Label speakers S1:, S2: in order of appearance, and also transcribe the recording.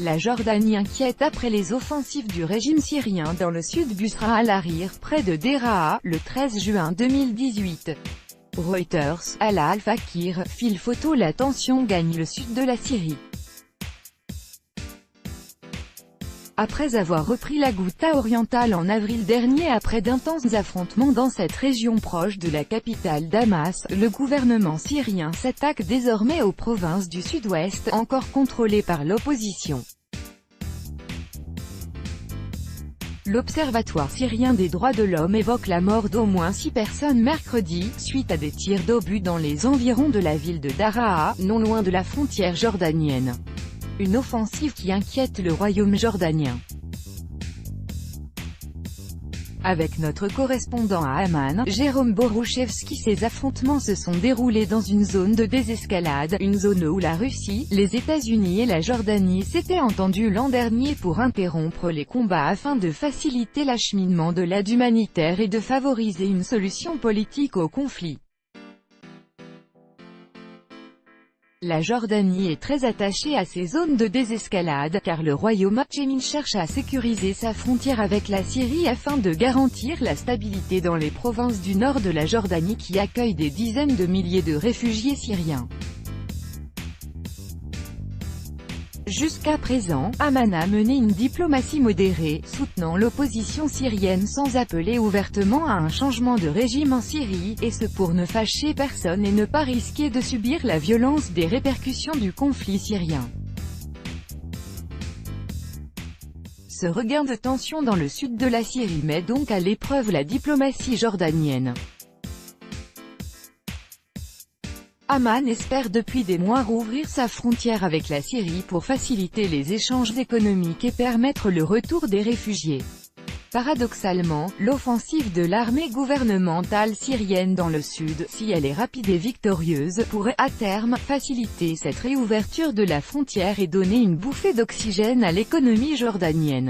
S1: La Jordanie inquiète après les offensives du régime syrien dans le sud Busra al-Harir, près de Deraa, le 13 juin 2018. Reuters, Al-Fakir, fil photo. La tension gagne le sud de la Syrie. Après avoir repris la Ghouta orientale en avril dernier après d'intenses affrontements dans cette région proche de la capitale Damas, le gouvernement syrien s'attaque désormais aux provinces du sud-ouest, encore contrôlées par l'opposition. L'Observatoire syrien des droits de l'homme évoque la mort d'au moins 6 personnes mercredi, suite à des tirs d'obus dans les environs de la ville de Daraa, non loin de la frontière jordanienne. Une offensive qui inquiète le royaume jordanien. Avec notre correspondant à Amman, Jérôme Borouchevski, ces affrontements se sont déroulés dans une zone de désescalade, une zone où la Russie, les États-Unis et la Jordanie s'étaient entendus l'an dernier pour interrompre les combats afin de faciliter l'acheminement de l'aide humanitaire et de favoriser une solution politique au conflit. La Jordanie est très attachée à ces zones de désescalade, car le royaume hachémite cherche à sécuriser sa frontière avec la Syrie afin de garantir la stabilité dans les provinces du nord de la Jordanie qui accueillent des dizaines de milliers de réfugiés syriens. Jusqu'à présent, Amman a mené une diplomatie modérée, soutenant l'opposition syrienne sans appeler ouvertement à un changement de régime en Syrie, et ce pour ne fâcher personne et ne pas risquer de subir la violence des répercussions du conflit syrien. Ce regain de tension dans le sud de la Syrie met donc à l'épreuve la diplomatie jordanienne. Amman espère depuis des mois rouvrir sa frontière avec la Syrie pour faciliter les échanges économiques et permettre le retour des réfugiés. Paradoxalement, l'offensive de l'armée gouvernementale syrienne dans le sud, si elle est rapide et victorieuse, pourrait à terme faciliter cette réouverture de la frontière et donner une bouffée d'oxygène à l'économie jordanienne.